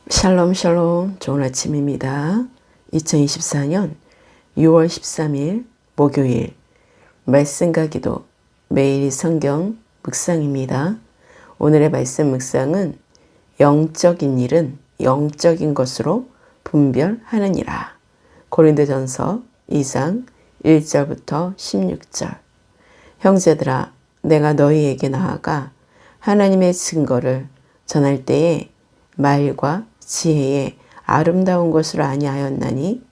샬롬 샬롬, 좋은 아침입니다. 2024년 6월 13일 목요일 말씀과 기도 매일 성경 묵상입니다. 오늘의 말씀 묵상은 영적인 일은 영적인 것으로 분별하느니라. 고린도전서 2장 1절부터 16절. 형제들아, 내가 너희에게 나아가 하나님의 증거를 전할 때에 말과 지혜의 아름다운 것으로 아니하였나니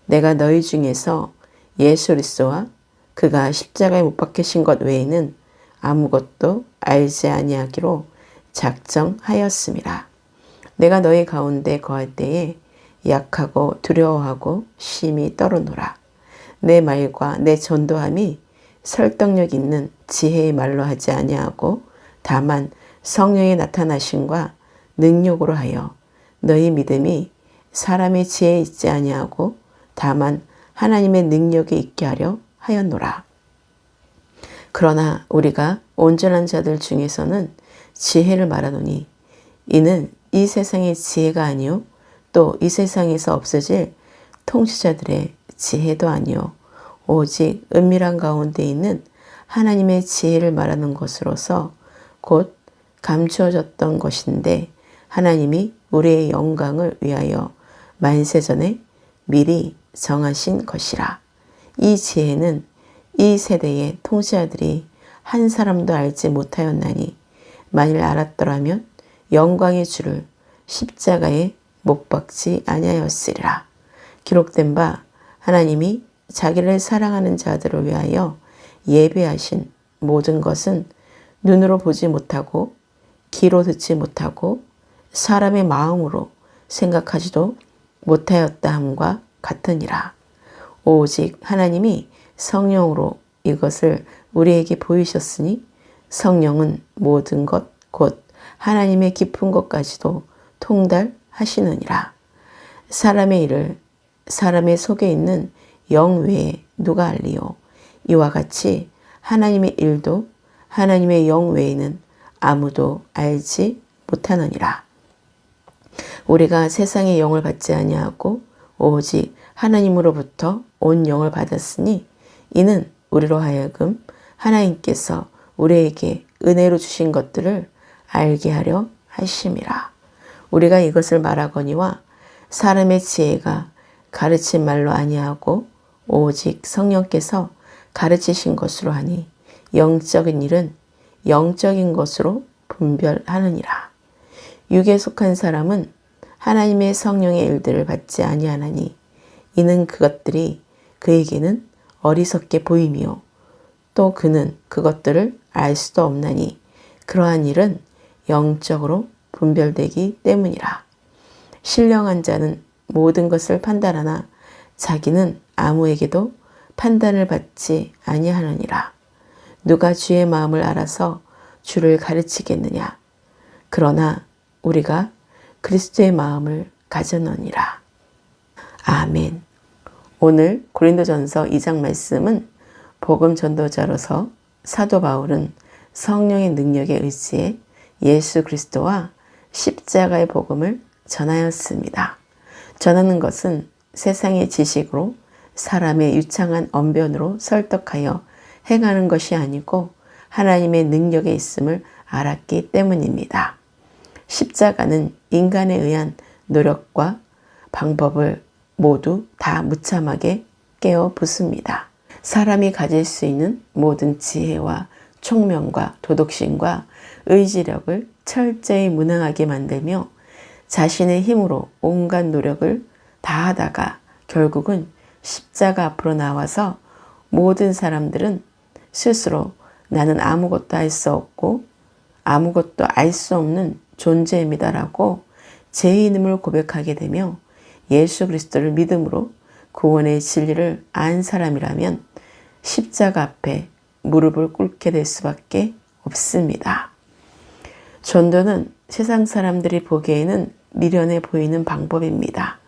내가 너희 중에서 예수 그리스도와 그가 십자가에 못 박히신 것 외에는 아무것도 알지 아니하기로 작정하였음이라. 내가 너희 가운데 거할 때에 약하고 두려워하고 심히 떨어노라. 내 말과 내 전도함이 설득력 있는 지혜의 말로 하지 아니하고 다만 성령의 나타나심과 능력으로 하여 너희 믿음이 사람의 지혜에 있지 아니하고 다만 하나님의 능력에 있게 하려 하였노라. 그러나 우리가 온전한 자들 중에서는 지혜를 말하노니 이는 이 세상의 지혜가 아니요 또 이 세상에서 없어질 통치자들의 지혜도 아니요 오직 은밀한 가운데 있는 하나님의 지혜를 말하는 것으로서 곧 감추어졌던 것인데 하나님이 우리의 영광을 위하여 만세전에 미리 정하신 것이라. 이 지혜는 이 세대의 통치자들이 한 사람도 알지 못하였나니 만일 알았더라면 영광의 주를 십자가에 못 박지 아니하였으리라. 기록된 바 하나님이 자기를 사랑하는 자들을 위하여 예비하신 모든 것은 눈으로 보지 못하고 귀로 듣지 못하고 사람의 마음으로 생각하지도 못하였다 함과 같으니라. 오직 하나님이 성령으로 이것을 우리에게 보이셨으니 성령은 모든 것 곧 하나님의 깊은 것까지도 통달하시느니라. 사람의 일을 사람의 속에 있는 영 외에 누가 알리요? 이와 같이 하나님의 일도 하나님의 영 외에는 아무도 알지 못하느니라. 우리가 세상의 영을 받지 아니하고 오직 하나님으로부터 온 영을 받았으니 이는 우리로 하여금 하나님께서 우리에게 은혜로 주신 것들을 알게 하려 하심이라. 우리가 이것을 말하거니와 사람의 지혜가 가르친 말로 아니하고 오직 성령께서 가르치신 것으로 하니 영적인 일은 영적인 것으로 분별하느니라. 육에 속한 사람은 하나님의 성령의 일들을 받지 아니하나니 이는 그것들이 그에게는 어리석게 보이며 또 그는 그것들을 알 수도 없나니 그러한 일은 영적으로 분별되기 때문이라. 신령한 자는 모든 것을 판단하나 자기는 아무에게도 판단을 받지 아니하느니라. 누가 주의 마음을 알아서 주를 가르치겠느냐. 그러나 우리가 그리스도의 마음을 가졌느니라. 아멘. 오늘 고린도전서 2장 말씀은 복음 전도자로서 사도 바울은 성령의 능력에 의지해 예수 그리스도와 십자가의 복음을 전하였습니다. 전하는 것은 세상의 지식으로 사람의 유창한 언변으로 설득하여 행하는 것이 아니고 하나님의 능력에 있음을 알았기 때문입니다. 십자가는 인간에 의한 노력과 방법을 모두 다 무참하게 깨어 부숩니다. 사람이 가질 수 있는 모든 지혜와 총명과 도덕심과 의지력을 철저히 무능하게 만들며 자신의 힘으로 온갖 노력을 다하다가 결국은 십자가 앞으로 나와서 모든 사람들은 스스로 나는 아무것도 할 수 없고 아무것도 알 수 없는 존재입니다라고 죄인임을 고백하게 되며 예수 그리스도를 믿음으로 구원의 진리를 안 사람이라면 십자가 앞에 무릎을 꿇게 될 수밖에 없습니다. 전도는 세상 사람들이 보기에는 미련해 보이는 방법입니다.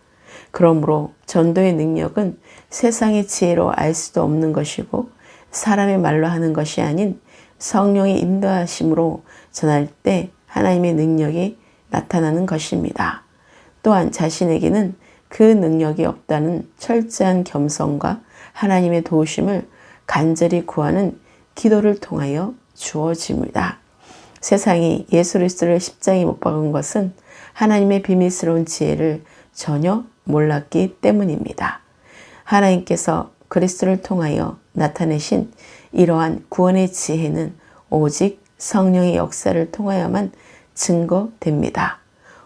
그러므로 전도의 능력은 세상의 지혜로 알 수도 없는 것이고 사람의 말로 하는 것이 아닌 성령의 인도하심으로 전할 때 하나님의 능력이 나타나는 것입니다. 또한 자신에게는 그 능력이 없다는 철저한 겸손과 하나님의 도우심을 간절히 구하는 기도를 통하여 주어집니다. 세상이 예수 그리스도를 십자가에 못 박은 것은 하나님의 비밀스러운 지혜를 전혀 몰랐기 때문입니다. 하나님께서 그리스도를 통하여 나타내신 이러한 구원의 지혜는 오직 성령의 역사를 통하여만 증거됩니다.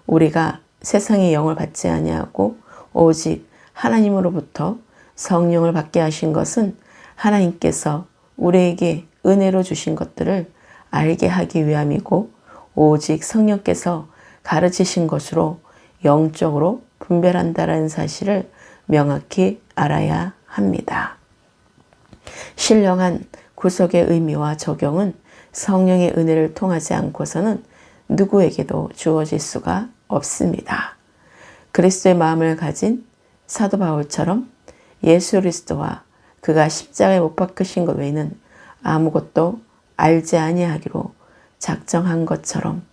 우리가 세상의 영을 받지 아니하고 오직 하나님으로부터 성령을 받게 하신 것은 하나님께서 우리에게 은혜로 주신 것들을 알게 하기 위함이고 오직 성령께서 가르치신 것으로 영적으로 분별한다라는 사실을 명확히 알아야 합니다. 신령한 구속의 의미와 적용은 성령의 은혜를 통하지 않고서는 누구에게도 주어질 수가 없습니다. 그리스도의 마음을 가진 사도 바울처럼 예수 그리스도와 그가 십자가에 못 박히신 것 외에는 아무것도 알지 아니하기로 작정한 것처럼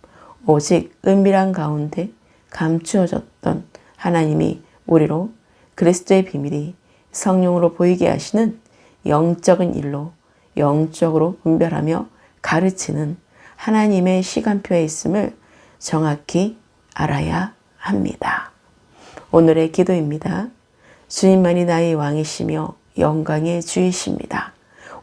오직 은밀한 가운데 감추어졌던 하나님이 우리로 그리스도의 비밀이 성령으로 보이게 하시는 영적인 일로 영적으로 분별하며 가르치는 하나님의 시간표에 있음을 정확히 알아야 합니다. 오늘의 기도입니다. 주님만이 나의 왕이시며 영광의 주이십니다.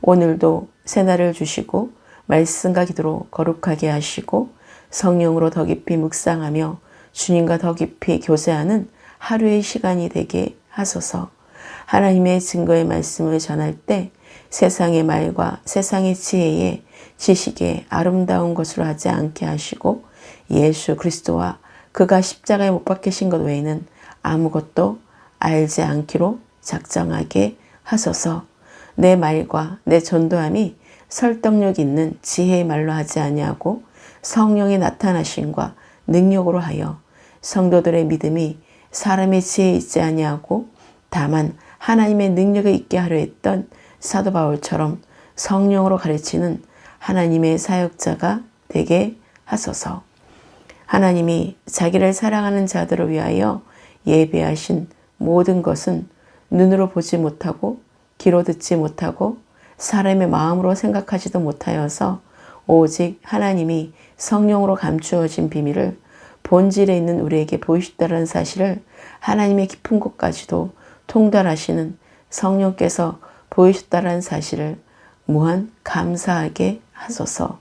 오늘도 새날을 주시고 말씀과 기도로 거룩하게 하시고 성령으로 더 깊이 묵상하며 주님과 더 깊이 교제하는 하루의 시간이 되게 하소서. 하나님의 증거의 말씀을 전할 때 세상의 말과 세상의 지혜에 지식에 아름다운 것으로 하지 않게 하시고 예수 그리스도와 그가 십자가에 못 박히신 것 외에는 아무것도 알지 않기로 작정하게 하소서. 내 말과 내 전도함이 설득력 있는 지혜의 말로 하지 아니하고 성령의 나타나심과 능력으로 하여 성도들의 믿음이 사람의 지혜에 있지 아니하고 다만 하나님의 능력에 있게 하려 했던 사도 바울처럼 성령으로 가르치는 하나님의 사역자가 되게 하소서. 하나님이 자기를 사랑하는 자들을 위하여 예비하신 모든 것은 눈으로 보지 못하고 귀로 듣지 못하고 사람의 마음으로 생각하지도 못하여서 오직 하나님이 성령으로 감추어진 비밀을 본질에 있는 우리에게 보이셨다는 사실을 하나님의 깊은 곳까지도 통달하시는 성령께서 보이셨다는 사실을 무한 감사하게 하소서.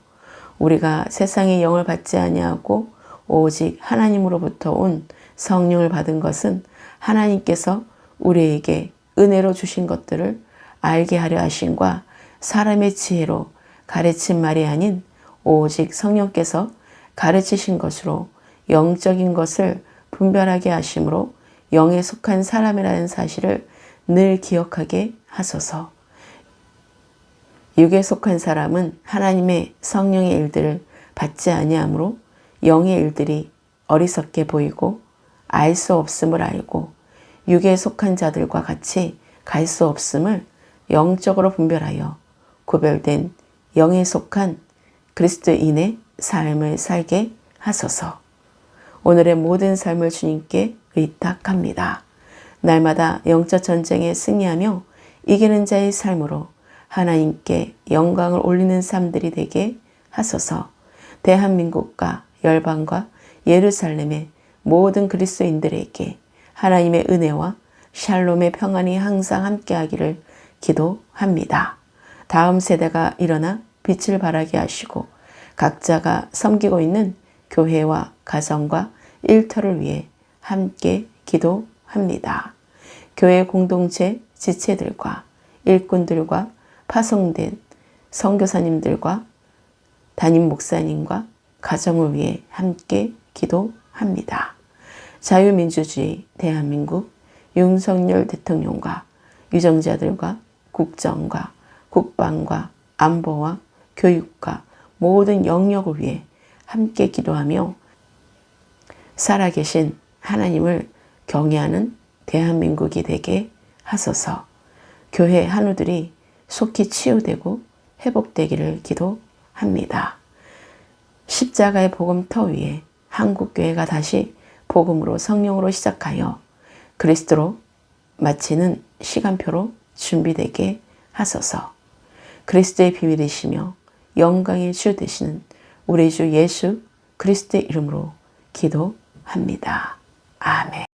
우리가 세상의 영을 받지 아니하고 오직 하나님으로부터 온 성령을 받은 것은 하나님께서 우리에게 은혜로 주신 것들을 알게 하려 하심과 사람의 지혜로 가르친 말이 아닌 오직 성령께서 가르치신 것으로 영적인 것을 분별하게 하심으로 영에 속한 사람이라는 사실을 늘 기억하게 하소서. 육에 속한 사람은 하나님의 성령의 일들을 받지 아니하므로 영의 일들이 어리석게 보이고 알 수 없음을 알고 육에 속한 자들과 같이 갈 수 없음을 영적으로 분별하여 구별된 영에 속한 그리스도인의 삶을 살게 하소서. 오늘의 모든 삶을 주님께 의탁합니다. 날마다 영적 전쟁에 승리하며 이기는 자의 삶으로 하나님께 영광을 올리는 삶들이 되게 하소서. 대한민국과 열방과 예루살렘의 모든 그리스도인들에게 하나님의 은혜와 샬롬의 평안이 항상 함께하기를 기도합니다. 다음 세대가 일어나 빛을 발하게 하시고 각자가 섬기고 있는 교회와 가정과 일터를 위해 함께 기도합니다. 교회 공동체 지체들과 일꾼들과 파송된 선교사님들과 담임 목사님과 가정을 위해 함께 기도합니다. 자유민주주의 대한민국 윤석열 대통령과 유정자들과 국정과 국방과 안보와 교육과 모든 영역을 위해 함께 기도하며 살아계신 하나님을 경외하는 대한민국이 되게 하소서. 교회 한우들이 속히 치유되고 회복되기를 기도합니다. 십자가의 복음터 위에 한국교회가 다시 복음으로 성령으로 시작하여 그리스도로 마치는 시간표로 준비되게 하소서. 그리스도의 비밀이시며 영광의 주 되시는 우리 주 예수 그리스도의 이름으로 기도합니다. 아멘.